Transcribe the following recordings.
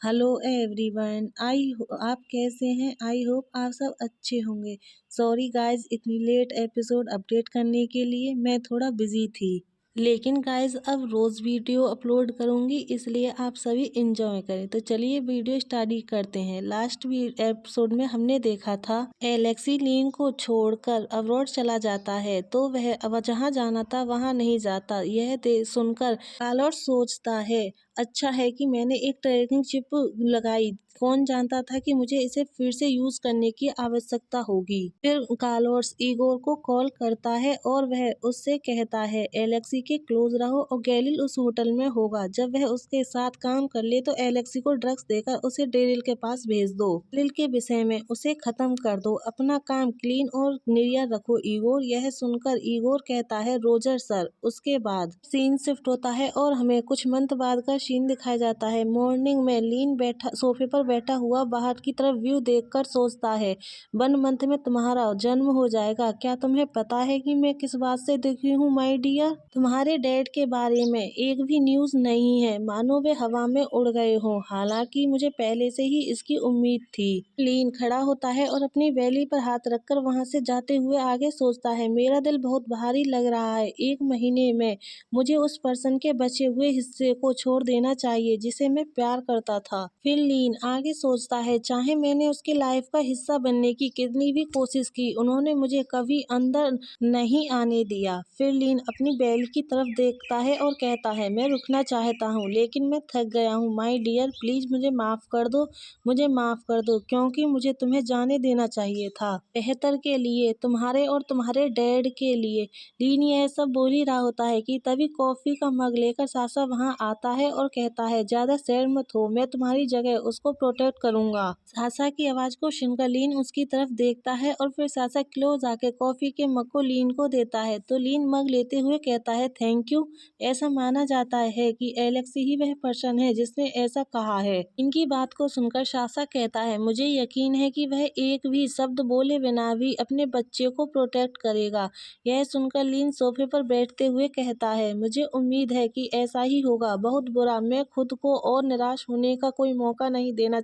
Hello everyone. आप कैसे हैं? आई होप आप सब अच्छे होंगे। सॉरी गाइस इतनी लेट एपिसोड अपडेट करने के लिए, मैं थोड़ा बिजी थी। लेकिन गाइस अब रोज़ वीडियो अपलोड करूंगी, इसलिए आप सभी इंजॉय करें। तो चलिए वीडियो स्टार्ट करते हैं। लास्ट एपिसोड में हमने देखा था एलेक्सी लीन को छोड़कर अब्रॉड चला जाता है, तो वह अब जहाँ जाना था वहाँ नहीं जाता। यह सुनकर कार्लोस सोचता है, अच्छा है कि मैंने एक ट्रैकिंग चिप लगाई। कौन जानता था कि मुझे इसे फिर से यूज करने की आवश्यकता होगी। फिर कार्लोस ईगोर को कॉल करता है और वह उससे कहता है एलेक्सी के क्लोज रहो और गैलिल उस होटल में होगा। जब वह उसके साथ काम कर ले तो एलेक्सी को ड्रग्स देकर उसे डेरिल के पास भेज दो। गैलिल के विषय में उसे खत्म कर दो, अपना काम क्लीन और निरिया रखो ईगोर। यह सुनकर ईगोर कहता है रोजर सर। उसके बाद सीन शिफ्ट होता है और हमें कुछ मंथ बाद का सीन दिखाया जाता है। मॉर्निंग में लीन सोफे पर बैठा हुआ बाहर की तरफ व्यू देखकर सोचता है 1 मंथ में तुम्हारा जन्म हो जाएगा। क्या तुम्हें पता है कि मैं किस बात से दुखी हूँ माय डियर? तुम्हारे डैड के बारे में एक भी न्यूज नहीं है, मानो वे हवा में उड़ गए हों। हालांकि मुझे पहले से ही इसकी उम्मीद थी। लीन खड़ा होता है और अपनी बैली पर हाथ रखकर वहां से जाते हुए आगे सोचता है मेरा दिल बहुत भारी लग रहा है। 1 महीने में मुझे उस पर्सन के बचे हुए हिस्से को छोड़ देना चाहिए जिसे मैं प्यार करता था। फिर लीन आगे सोचता है चाहे मैंने उसकी लाइफ का हिस्सा बनने की कितनी भी कोशिश की, उन्होंने मुझे कभी अंदर नहीं आने दिया। फिर लीन अपनी बैल की तरफ देखता है और कहता है मैं रुकना चाहता हूँ लेकिन मैं थक गया हूँ माय डियर, प्लीज मुझे माफ कर दो, मुझे माफ कर दो क्योंकि मुझे तुम्हें जाने देना चाहिए था, बेहतर के लिए, तुम्हारे और तुम्हारे डैड के लिए। लीन यह सब बोल ही रहा होता है कि तभी कॉफी का मग लेकर सासा वहां आता है और कहता है ज्यादा सैड मत हो, मैं तुम्हारी जगह उसको प्रोटेक्ट करूंगा। सासा की आवाज को सुनकर लीन उसकी तरफ देखता है और फिर सासा क्लोज आके कॉफी के मग को लीन को देता है तो लीन मग लेते हुए कहता है थैंक यू। ऐसा माना जाता है कि एलेक्सी ही वह पर्सन है जिसने ऐसा कहा है। इनकी बात को सुनकर सासा कहता है मुझे यकीन है कि वह एक भी शब्द बोले बिना भी अपने बच्चे को प्रोटेक्ट करेगा। यह सुनकर लीन सोफे पर बैठते हुए कहता है मुझे उम्मीद है कि ऐसा ही होगा। बहुत बुरा, मैं खुद को और निराश होने का कोई मौका नहीं देना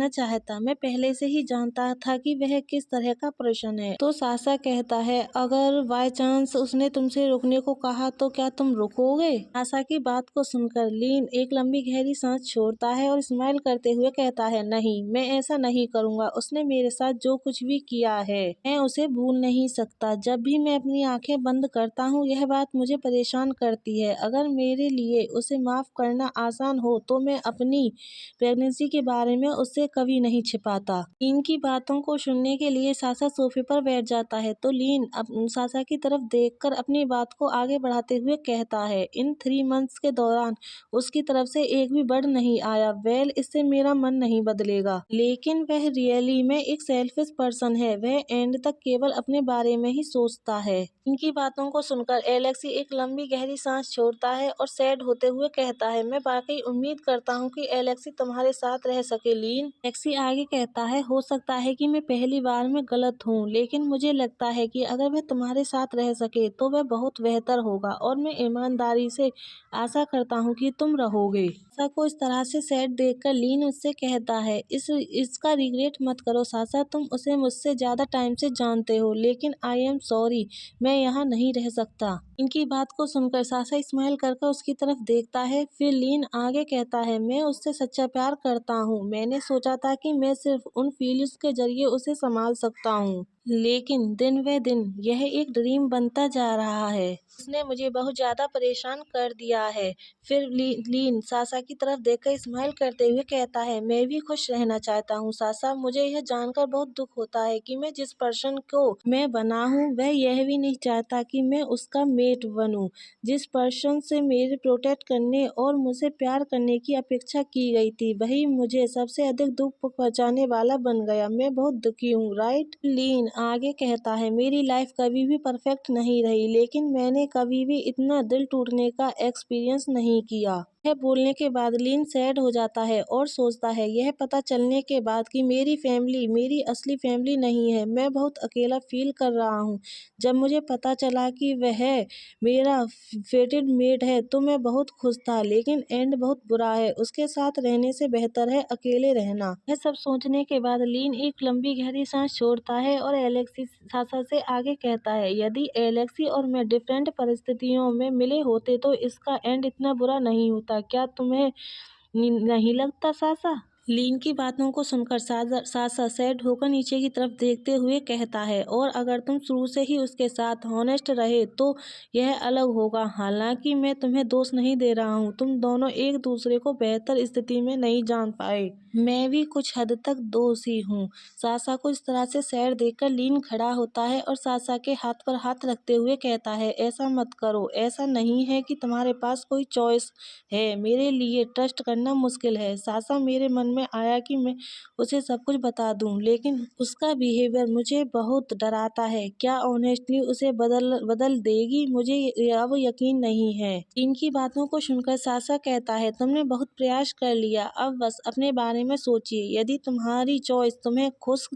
चाहता। मैं पहले से ही जानता था कि वह किस तरह का पर्सन है। तो सासा कहता है अगर बाय चांस उसने तुमसे रुकने को कहा तो क्या तुम रुकोगे? सासा की बात को सुनकर लीन एक लंबी गहरी सांस छोड़ता है और स्माइल करते हुए कहता है नहीं, मैं ऐसा नहीं करूंगा। उसने मेरे साथ जो कुछ भी किया है मैं उसे भूल नहीं सकता। जब भी मैं अपनी आंखें बंद करता हूँ यह बात मुझे परेशान करती है। अगर मेरे लिए उसे माफ करना आसान हो तो मैं अपनी प्रेगनेंसी के बारे में उससे कभी नहीं छिपाता। लीन की बातों को सुनने के लिए सासा सोफे पर बैठ जाता है तो लीन सासा की तरफ देखकर अपनी बात को आगे बढ़ाते हुए कहता है इन 3 मंथ्स के दौरान उसकी तरफ से एक भी वर्ड नहीं आया। वेल, इससे मेरा मन नहीं बदलेगा, लेकिन वह रियली में एक सेल्फिश पर्सन है। वह एंड तक केवल अपने बारे में ही सोचता है। इनकी बातों को सुनकर एलेक्सी एक लंबी गहरी सांस छोड़ता है और सैड होते हुए कहता है मैं वाकई उम्मीद करता हूँ कि एलेक्सी तुम्हारे साथ रह सके। लीन एलेक्सी आगे कहता है हो सकता है कि मैं पहली बार में गलत हूँ, लेकिन मुझे लगता है कि अगर वह तुम्हारे साथ रह सके तो वह बहुत बेहतर होगा और मैं ईमानदारी से आशा करता हूँ कि तुम रहोगे। सासा को इस तरह से सैड देखकर लीन उससे कहता है इसका रिग्रेट मत करो सासा, तुम उसे मुझसे ज्यादा टाइम से जानते हो, लेकिन आई एम सॉरी, मैं यहाँ नहीं रह सकता। इनकी बात को सुनकर सासा स्माइल करके उसकी तरफ देखता है। फिर लीन आगे कहता है मैं उससे सच्चा प्यार करता हूँ। मैंने सोचा था कि मैं सिर्फ उन फीलिंग्स के जरिए उसे संभाल सकता हूँ, लेकिन दिन व दिन यह एक ड्रीम बनता जा रहा है। उसने मुझे बहुत ज्यादा परेशान कर दिया है। फिर लीन सासा की तरफ देखकर स्माइल करते हुए कहता है मैं भी खुश रहना चाहता हूँ सासा, मुझे यह जानकर बहुत दुख होता है कि मैं जिस पर्सन को मैं बना हूँ वह यह भी नहीं चाहता कि मैं उसका मेट बनूं। जिस पर्सन से मेरे प्रोटेक्ट करने और मुझे प्यार करने की अपेक्षा की गई थी वही मुझे सबसे अधिक दुख पहुंचाने वाला बन गया। मैं बहुत दुखी हूँ राइट। लीन आगे कहता है मेरी लाइफ कभी भी परफेक्ट नहीं रही, लेकिन मैंने कभी भी इतना दिल टूटने का एक्सपीरियंस नहीं किया। यह बोलने के बाद लीन सैड हो जाता है और सोचता है यह पता चलने के बाद कि मेरी फैमिली मेरी असली फैमिली नहीं है, मैं बहुत अकेला फील कर रहा हूँ। जब मुझे पता चला कि वह मेरा फेटेड मेट है तो मैं बहुत खुश था, लेकिन एंड बहुत बुरा है। उसके साथ रहने से बेहतर है अकेले रहना। यह सब सोचने के बाद लीन एक लंबी गहरी सांस छोड़ता है और एलेक्सी सासा से आगे कहता है, यदि एलेक्सी और मैं डिफरेंट परिस्थितियों में मिले होते तो इसका एंड इतना बुरा नहीं होता। क्या तुम्हें नहीं लगता सासा? लीन की बातों को सुनकर सासा सैड होकर नीचे की तरफ देखते हुए कहता है, और अगर तुम शुरू से ही उसके साथ हॉनेस्ट रहे तो यह अलग होगा। हालांकि मैं तुम्हें दोष नहीं दे रहा हूँ, तुम दोनों एक दूसरे को बेहतर स्थिति में नहीं जान पाए। मैं भी कुछ हद तक दोषी हूँ। सासा को इस तरह से सैड देखकर लीन खड़ा होता है और सासा के हाथ पर हाथ रखते हुए कहता है, ऐसा मत करो। ऐसा नहीं है कि तुम्हारे पास कोई चॉइस है। मेरे लिए ट्रस्ट करना मुश्किल है। सासा, मेरे मन में आया कि मैं उसे सब कुछ बता दूं, लेकिन उसका बिहेवियर मुझे बहुत डराता है। क्या ऑनेस्टली उसे बदल देगी? मुझे अब यकीन नहीं है। इनकी बातों को सुनकर सासा कहता है, तुमने बहुत प्रयास कर लिया, अब बस अपने बारे में सोचिए। यदि तुम्हारी चॉइस तुम्हें खुश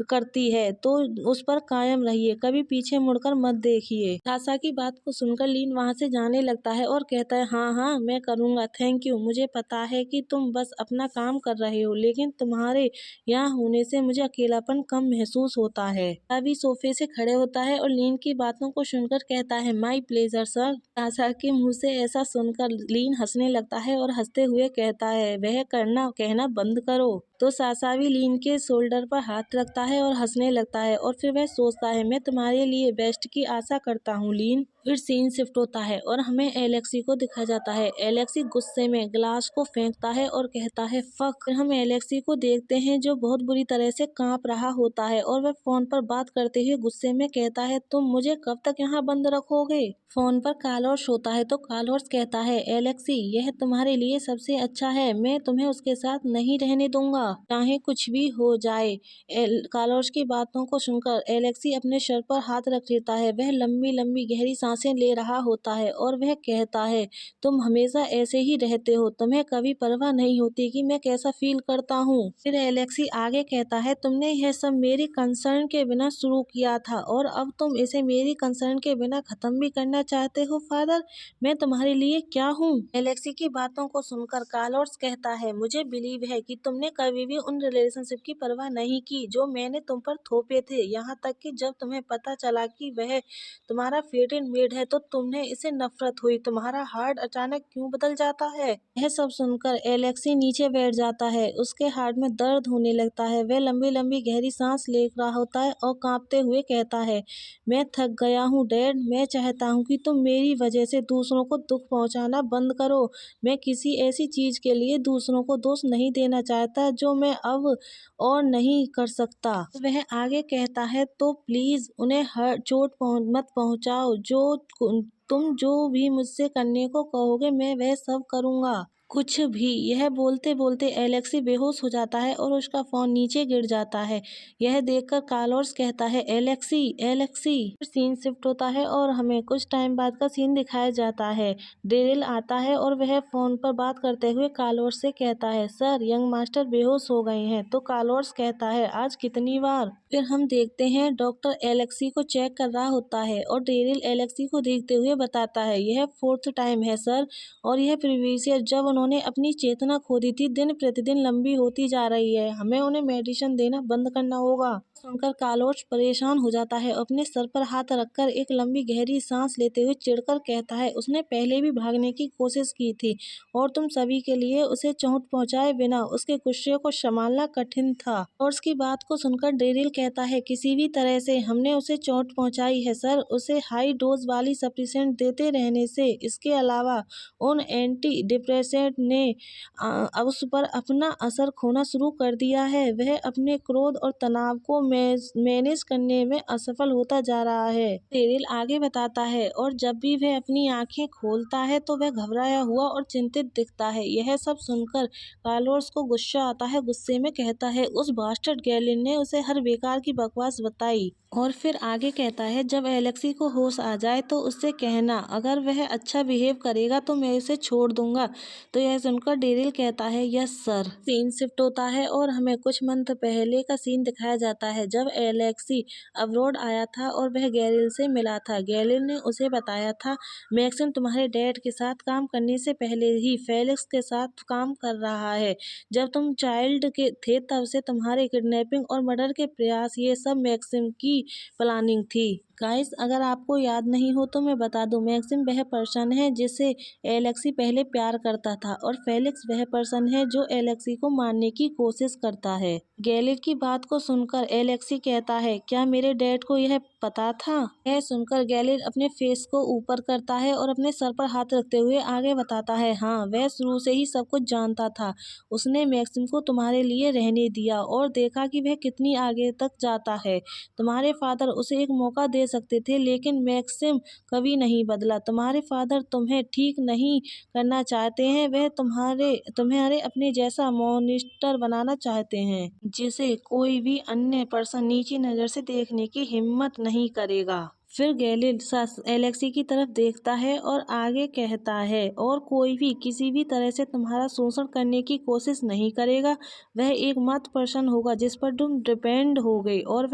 करती है तो उस पर कायम रहिए, कभी पीछे मुड़कर मत देखिए। सासा की बात को सुनकर लीन वहां से जाने लगता है और कहता है, हाँ हाँ मैं करूँगा, थैंक यू। मुझे पता है कि तुम बस अपना काम कर रहे हो, लेकिन तुम्हारे यहाँ होने से मुझे अकेलापन कम महसूस होता है। अभी सोफे से खड़े होता है और लीन की बातों को सुनकर कहता है, माई प्लेजर सर। सासा के मुँह से ऐसा सुनकर लीन हंसने लगता है और हंसते हुए कहता है, वह कहना बंद करो। तो सासा भी लीन के शोल्डर पर हाथ रखता है और हंसने लगता है, और फिर वह सोचता है, मैं तुम्हारे लिए बेस्ट की आशा करता हूँ लीन। फिर सीन शिफ्ट होता है और हमें एलेक्सी को दिखाया जाता है। एलेक्सी गुस्से में ग्लास को फेंकता है और कहता है, फक। फिर हम एलेक्सी को देखते हैं जो बहुत बुरी तरह से कांप रहा होता है और वह फोन पर बात करते हुए गुस्से में कहता है, तुम मुझे कब तक यहाँ बंद रखोगे? फोन पर कार्लोस होता है तो कार्लोस कहता है, एलेक्सी यह तुम्हारे लिए सबसे अच्छा है, मैं तुम्हें उसके साथ नहीं रहने दूंगा, चाहे कुछ भी हो जाए। कार्लोस की बातों को सुनकर एलेक्सी अपने सर पर हाथ रख लेता है। वह लंबी लंबी गहरी सांसें ले रहा होता है और वह कहता है, तुम हमेशा ऐसे ही रहते हो, तुम्हें कभी परवाह नहीं होती कि मैं कैसा फील करता हूँ। फिर एलेक्सी आगे कहता है, तुमने यह सब मेरी कंसर्न के बिना शुरू किया था और अब तुम इसे मेरी कंसर्न के बिना खत्म भी करना चाहते हो। फादर, मैं तुम्हारे लिए क्या हूँ? एलेक्सी की बातों को सुनकर कार्लोस कहता है, मुझे बिलीव है कि तुमने कभी भी उन रिलेशनशिप की परवाह नहीं की जो मैंने तुम पर थोपे थे, यहाँ तक कि जब तुम्हें पता चला कि वह तुम्हारा फेटेड मेड है तो तुम्हें इसे नफरत हुई। तुम्हारा हार्ट अचानक क्यों बदल जाता है? यह सब सुनकर एलेक्सी नीचे बैठ जाता है। उसके हार्ट में दर्द होने लगता है। वह लंबी लंबी गहरी सांस ले रहा होता है और कांपते हुए कहता है, मैं थक गया हूँ डैड। मैं चाहता हूँ कि तुम मेरी वजह से दूसरों को दुख पहुँचाना बंद करो। मैं किसी ऐसी चीज के लिए दूसरों को दोष नहीं देना चाहता जो मैं अब और नहीं कर सकता। वह आगे कहता है, तो प्लीज उन्हें चोट मत पहुंचाओ। तुम जो भी मुझसे करने को कहोगे मैं वह सब करूंगा, कुछ भी। यह बोलते बोलते एलेक्सी बेहोश हो जाता है और उसका फोन नीचे गिर जाता है। यह देखकर कार्लोस कहता है, एलेक्सी एलेक्सी। फिर सीन शिफ्ट होता है और हमें कुछ टाइम बाद का सीन दिखाया जाता है। डेरिल आता है और वह फोन पर बात करते हुए कार्लोस से कहता है, सर यंग मास्टर बेहोश हो गए हैं। तो कार्लोस कहता है, आज कितनी बार? फिर हम देखते हैं डॉक्टर एलेक्सी को चेक कर रहा होता है और डेरिल एलेक्सी को देखते हुए बताता है, यह 4th टाइम है सर, और यह प्रीवियस ईयर जब उन्होंने अपनी चेतना खो दी थी। दिन प्रतिदिन लंबी होती जा रही है, हमें उन्हें मेडिसिन देना बंद करना होगा। सुनकर कार्लोस परेशान हो जाता है। अपने सर पर हाथ रखकर एक लंबी गहरी सांस लेते हुए चिढ़कर कहता है, उसने पहले भी भागने की कोशिश की थी और तुम सभी के लिए उसे चोट पहुंचाए बिना उसके गुस्से को संभालना कठिन था। और उसकी बात को सुनकर डेरिल कहता है, किसी भी तरह से हमने उसे चोट पहुंचाई है सर, उसे हाई डोज वाली सप्लीमेंट देते रहने से। इसके अलावा उन एंटी डिप्रेसेंट ने अब उस पर अपना असर खोना शुरू कर दिया है। वह अपने क्रोध और तनाव को मैनेज करने में असफल होता जा रहा है। डेरिल आगे बताता है, और जब भी वह अपनी आंखें खोलता है तो वह घबराया हुआ और चिंतित दिखता है। यह सब सुनकर कार्लोस को गुस्सा आता है। गुस्से में कहता है, उस बास्टर्ड गैलिन ने उसे हर बेकार की बकवास बताई। और फिर आगे कहता है, जब एलेक्सी को होश आ जाए तो उससे कहना, अगर वह अच्छा बिहेव करेगा तो मैं उसे छोड़ दूंगा। तो यह सुनकर डेरिल कहता है, यस सर। सीन शिफ्ट होता है और हमें कुछ मंथ पहले का सीन दिखाया जाता है, जब एलेक्सी अब्रॉड आया था और वह गैलिन से मिला था। गैलिन ने उसे बताया था, मैक्सिम तुम्हारे डैड के साथ काम करने से पहले ही फेलिक्स के साथ काम कर रहा है। जब तुम चाइल्ड के थे तब से तुम्हारे किडनैपिंग और मर्डर के प्रयास, ये सब मैक्सिम की प्लानिंग थी। गाइस, अगर आपको याद नहीं हो तो मैं बता दूं, मैक्सिम वह पर्सन है जिसे एलेक्सी पहले प्यार करता था, और फेलिक्स वह पर्सन है जो एलेक्सी को मारने की कोशिश करता है। गैलिन की बात को सुनकर एलेक्सी कहता है, क्या मेरे डैड को यह पता था? यह सुनकर गैलिन अपने फेस को ऊपर करता है और अपने सर पर हाथ रखते हुए आगे बताता है, हाँ, वह शुरू से ही सब कुछ जानता था। उसने मैक्सिम को तुम्हारे लिए रहने दिया और देखा कि वह कितनी आगे तक जाता है। तुम्हारे फादर उसे एक मौका दे सकते थे, लेकिन मैक्सिम कभी नहीं बदला। तुम्हारे फादर तुम्हें ठीक नहीं करना चाहते हैं, वह तुम्हारे अपने जैसा मॉन्स्टर बनाना चाहते हैं, जिसे कोई भी अन्य पर्सन नीची नज़र से देखने की हिम्मत नहीं करेगा। फिर गैलिन एलेक्सी की तरफ देखता है और आगे कहता है, और कोई भी किसी भी तरह से तुम्हारा शोषण करने की कोशिश नहीं करेगा। वह एकमात्र पर्सन होगा जिस पर तुम डिपेंड होगे, और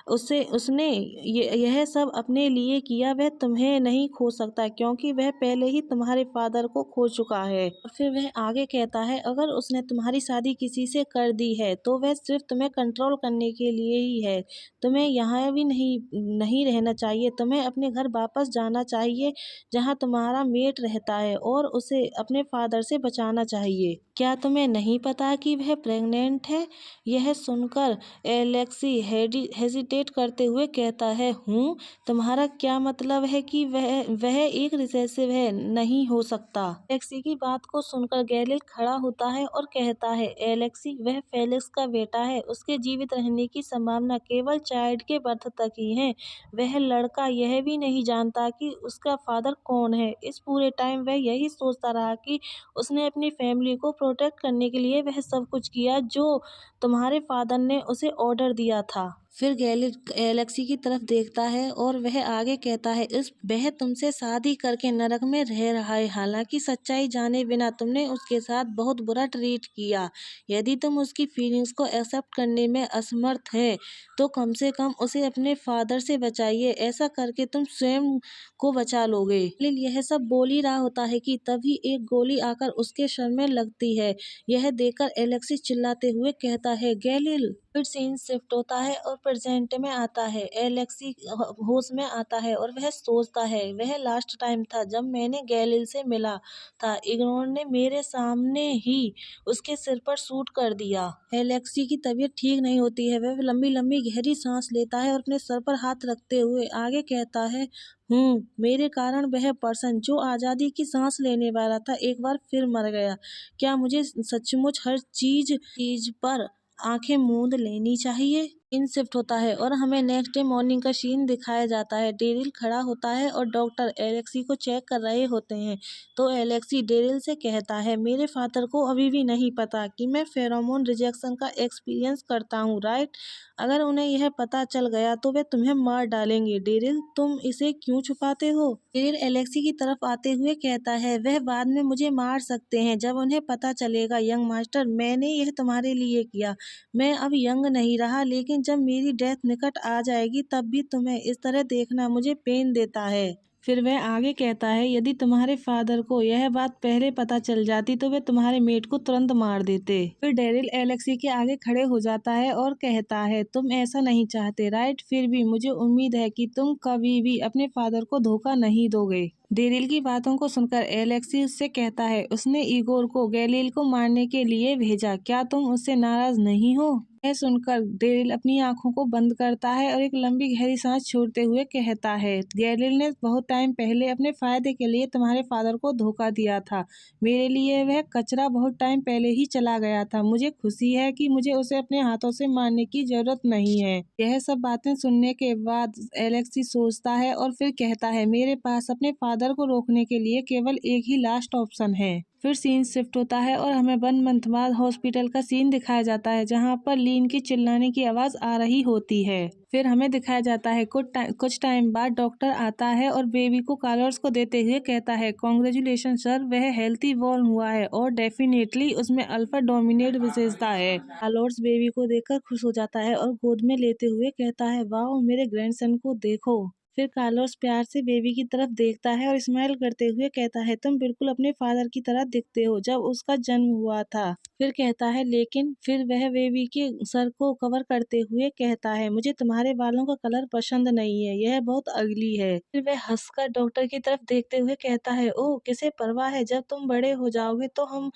उसने यह सब अपने लिए किया। वह तुम्हें नहीं खो सकता क्योंकि वह पहले ही तुम्हारे फादर को खो चुका है। और फिर वह आगे कहता है, अगर उसने तुम्हारी शादी किसी से कर दी है तो वह सिर्फ तुम्हें कंट्रोल करने के लिए ही है। तुम्हें यहाँ भी नहीं रहना चाहिए। तुम्हें अपने घर वापस जाना चाहिए जहाँ तुम्हारा मेट रहता है, और उसे अपने फादर से बचाना चाहिए। क्या तुम्हें नहीं पता कि वह प्रेग्नेंट है? यह सुनकर एलेक्सी हेजिटेट करते हुए कहता है, हूँ, तुम्हारा क्या मतलब है कि वह एक रिसेसिव है? नहीं हो सकता। एलेक्सी की बात को सुनकर गैलिन खड़ा होता है और कहता है, एलेक्सी, वह फेलिक्स का बेटा है। उसके जीवित रहने की संभावना केवल चाइल्ड के बर्थ तक ही है। वह लड़का यह भी नहीं जानता कि उसका फादर कौन है। इस पूरे टाइम वह यही सोचता रहा कि उसने अपनी फैमिली को प्रोटेक्ट करने के लिए वह सब कुछ किया जो तुम्हारे फादर ने उसे ऑर्डर दिया था। फिर गैलिन एलेक्सी की तरफ देखता है और वह आगे कहता है, वह तुमसे शादी करके नरक में रह रहा है। हालांकि सच्चाई जाने बिना तुमने उसके साथ बहुत बुरा ट्रीट किया। यदि तुम उसकी फीलिंग्स को एक्सेप्ट करने में असमर्थ हैं तो कम से कम उसे अपने फादर से बचाइए। ऐसा करके तुम स्वयं को बचा लोगे। गैलिन यह सब बोल ही रहा होता है कि तभी एक गोली आकर उसके सर में लगती है। यह देखकर एलेक्सी चिल्लाते हुए कहता है, गैलिन। फिर सीन शिफ्ट होता है और प्रेजेंट में आता है। एलेक्सी होश में आता है और वह सोचता है, वह लास्ट टाइम था जब मैंने गैलिन से मिला था। इग्नोर ने मेरे सामने ही उसके सिर पर शूट कर दिया। एलेक्सी की तबीयत ठीक नहीं होती है। वह लंबी लंबी गहरी सांस लेता है और अपने सर पर हाथ रखते हुए आगे कहता है, मेरे कारण वह पर्सन जो आज़ादी की सांस लेने वाला था एक बार फिर मर गया। क्या मुझे सचमुच हर चीज पर आंखें मूंद लेनी चाहिए? सीन शिफ्ट होता है और हमें नेक्स्ट डे मॉर्निंग का सीन दिखाया जाता है। डेरिल खड़ा होता है और डॉक्टर एलेक्सी को चेक कर रहे होते हैं। तो एलेक्सी डेरिल से कहता है, मेरे फादर को अभी भी नहीं पता कि मैं फेरोमोन रिजेक्शन का एक्सपीरियंस करता हूँ, राइट? अगर उन्हें यह पता चल गया तो वे तुम्हें मार डालेंगे। डेरिल, तुम इसे क्यों छुपाते हो? डेरिल एलेक्सी की तरफ आते हुए कहता है, वह बाद में मुझे मार सकते हैं जब उन्हें पता चलेगा। यंग मास्टर, मैंने यह तुम्हारे लिए किया। मैं अब यंग नहीं रहा, लेकिन जब मेरी डेथ निकट आ जाएगी तब भी तुम्हें इस तरह देखना मुझे पेन देता है। फिर वह आगे कहता है, यदि तुम्हारे फादर को यह बात पहले पता चल जाती तो वे तुम्हारे मेट को तुरंत मार देते। फिर डेरिल एलेक्सी के आगे खड़े हो जाता है और कहता है, तुम ऐसा नहीं चाहते, राइट? फिर भी मुझे उम्मीद है कि तुम कभी भी अपने फादर को धोखा नहीं दोगे। डेरिल की बातों को सुनकर एलेक्सी उससे कहता है उसने इगोर को गैलिल को मारने के लिए भेजा, क्या तुम उससे नाराज नहीं हो? यह सुनकर डेरिल अपनी आंखों को बंद करता है और एक लंबी गहरी सांस छोड़ते हुए कहता है, गैलिल ने बहुत टाइम पहले अपने फायदे के लिए तुम्हारे फादर को धोखा दिया था। मेरे लिए वह कचरा बहुत टाइम पहले ही चला गया था। मुझे खुशी है कि मुझे उसे अपने हाथों से मारने की जरूरत नहीं है। यह सब बातें सुनने के बाद एलेक्सी सोचता है और फिर कहता है, मेरे पास अपने फादर को रोकने के लिए केवल एक ही लास्ट ऑप्शन है। फिर सीन शिफ्ट होता है और हमें 1 मंथ बाद हॉस्पिटल का सीन दिखाया जाता है, जहाँ पर लीन की चिल्लाने की आवाज आ रही होती है। फिर हमें दिखाया जाता है कुछ टाइम बाद डॉक्टर आता है और बेबी को कार्लोस को देते हुए कहता है, कांग्रेचुलेशन सर, वह हेल्थी बॉर्न हुआ है और डेफिनेटली उसमें अल्फा डोमिनेट विशेषता है। कार्लोस बेबी को देखकर खुश हो जाता है और गोद में लेते हुए कहता है, वाओ, मेरे ग्रैंडसन को देखो। फिर कार्लोस प्यार से बेबी की तरफ देखता है और स्माइल करते हुए कहता है, तुम बिल्कुल अपने फादर की तरह दिखते हो जब उसका जन्म हुआ था। फिर कहता है, लेकिन फिर वह बेबी के सर को कवर करते हुए कहता है, मुझे तुम्हारे बालों का कलर पसंद नहीं है, यह बहुत अगली है। फिर वह हंसकर डॉक्टर की तरफ देखते हुए कहता है, ओह, किसे परवाह है, जब तुम बड़े हो जाओगे तो हम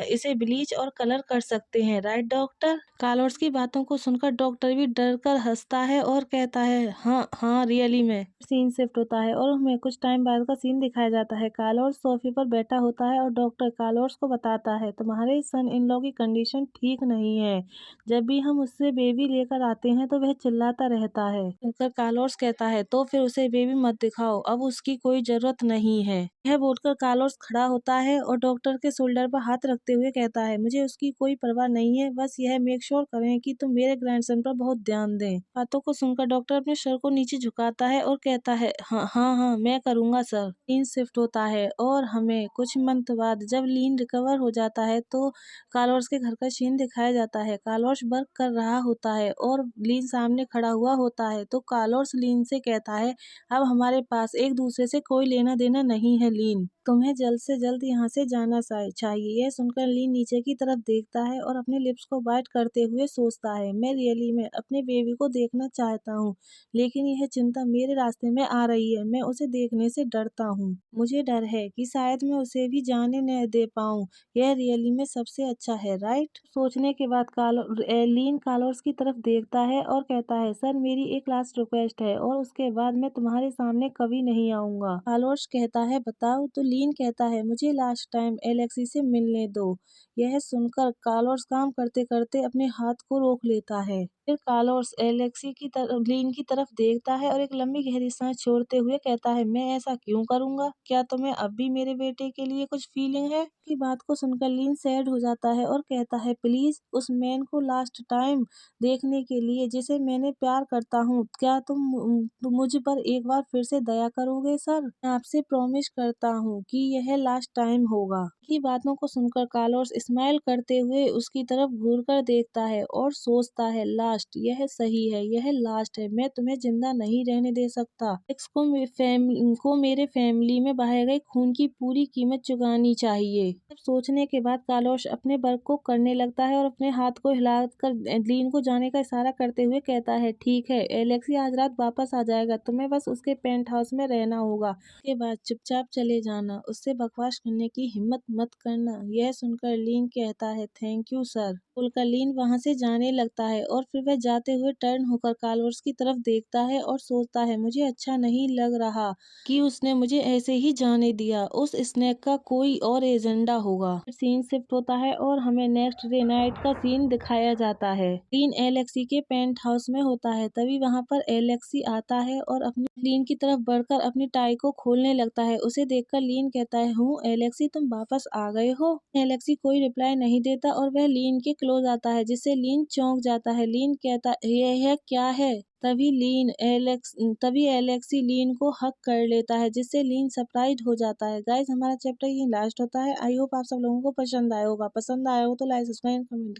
इसे ब्लीच और कलर कर सकते हैं, राइट डॉक्टर? कार्लोस की बातों को सुनकर डॉक्टर भी डर कर हंसता है और कहता है, हाँ हाँ, रियली में। सीन शिफ्ट होता है और हमें कुछ टाइम बाद का सीन दिखाया जाता है। कार्लोस सोफे पर बैठा होता है और डॉक्टर कार्लोस को बताता है, तुम्हारे सन इन लॉ की कंडीशन ठीक नहीं है। जब भी हम उससे बेबी लेकर आते हैं तो वह चिल्लाता रहता है। सुनकर कार्लोस कहता है, तो फिर उसे बेबी मत दिखाओ, अब उसकी कोई जरूरत नहीं है। यह बोलकर कार्लोस खड़ा होता है और डॉक्टर के शोल्डर पर हाथ रखते हुए कहता है, मुझे उसकी कोई परवाह नहीं है, बस यह मेक श्योर करें कि तुम मेरे ग्रैंडसन पर बहुत ध्यान दें। बातों को सुनकर डॉक्टर अपने सर को नीचे झुकाता है और कहता है, हाँ हाँ हाँ, मैं करूंगा सर। सीन शिफ्ट होता है और हमें कुछ मंथ बाद जब लीन रिकवर हो जाता है तो कार्लोस के घर का सीन दिखाया जाता है। कार्लोस वर्क कर रहा होता है और लीन सामने खड़ा हुआ होता है तो कार्लोस लीन से कहता है, अब हमारे पास एक दूसरे से कोई लेना देना नहीं है लीन, तुम्हें जल्द से जल्द यहाँ से जाना चाहिए। यह सुनकर लीन नीचे की तरफ देखता है और अपने लिप्स को बाइट करते हुए सोचता है, मैं रियली में अपने बेबी को देखना चाहता हूँ, लेकिन यह चिंता मेरे रास्ते में आ रही है। मैं उसे देखने से डरता हूँ। मुझे डर है कि शायद मैं उसे भी जाने न दे पाऊँ। यह रियली में सबसे अच्छा है, राइट? सोचने के बाद लीन कार्लोस की तरफ देखता है और कहता है, सर, मेरी एक लास्ट रिक्वेस्ट है और उसके बाद मैं तुम्हारे सामने कभी नहीं आऊंगा। कार्लोस कहता है, बताओ। तो लीन कहता है, मुझे लास्ट टाइम एलेक्सी से मिलने दो। यह सुनकर कार्लोस काम करते करते अपने हाथ को रोक लेता है। फिर कार्लोस एलेक्सी की तरफ लीन की तरफ देखता है और एक लंबी गहरी सांस छोड़ते हुए कहता है, मैं ऐसा क्यों करूंगा? क्या तुम्हें अब भी मेरे बेटे के लिए कुछ फीलिंग है? की बात को सुनकर लीन सैड हो जाता है और कहता है, प्लीज उस मैन को लास्ट टाइम देखने के लिए जिसे मैंने प्यार करता हूँ, क्या तुम मुझ पर एक बार फिर से दया करोगे सर? मैं आपसे प्रॉमिस करता हूँ कि यह लास्ट टाइम होगा। की बातों को सुनकर कार्लोस स्माइल करते हुए उसकी तरफ घूरकर देखता है और सोचता है, लास्ट, यह सही है, यह लास्ट है, मैं तुम्हें जिंदा नहीं रहने दे सकता। एक्स को मेरे फैमिली में बहाए गए खून की पूरी कीमत चुकानी चाहिए। सोचने के बाद कार्लोस अपने वर्क को करने लगता है और अपने हाथ को हिलाकर लीन को जाने का इशारा करते हुए कहता है, ठीक है, एलेक्सी आज रात वापस आ जाएगा, तुम्हें बस उसके पेंट हाउस में रहना होगा, उसके बाद चुपचाप चले जाना, उससे बकवास करने की हिम्मत मत करना। यह सुनकर लीन कहता है, थैंक यू सर। बोलकर लीन वहां से जाने लगता है और फिर वह जाते हुए टर्न होकर कार्लोस की तरफ देखता है और सोचता है, मुझे अच्छा नहीं लग रहा कि उसने मुझे ऐसे ही जाने दिया, उस स्नेक का कोई और एजेंडा होगा। सीन शिफ्ट होता है और हमें नेक्स्ट डे नाइट का सीन दिखाया जाता है। लीन एलेक्सी के पेंट हाउस में होता है, तभी वहां पर एलेक्सी आता है और अपनी लीन की तरफ बढ़कर अपनी टाई को खोलने लगता है। उसे देखकर लीन कहता है, हूँ एलेक्सी, तुम वापस आ गए हो? एलेक्सी कोई रिप्लाई नहीं देता और वह लीन के क्लोज आता है, जिससे लीन चौंक जाता है। लीन कहता, यह क्या है? तभी एलेक्सी लीन को हक कर लेता है, जिससे लीन सरप्राइज हो जाता है। गाइस, हमारा चैप्टर ये लास्ट होता है। आई होप आप सब लोगों को पसंद आया होगा। पसंद आया हो तो लाइक, सब्सक्राइब, कमेंट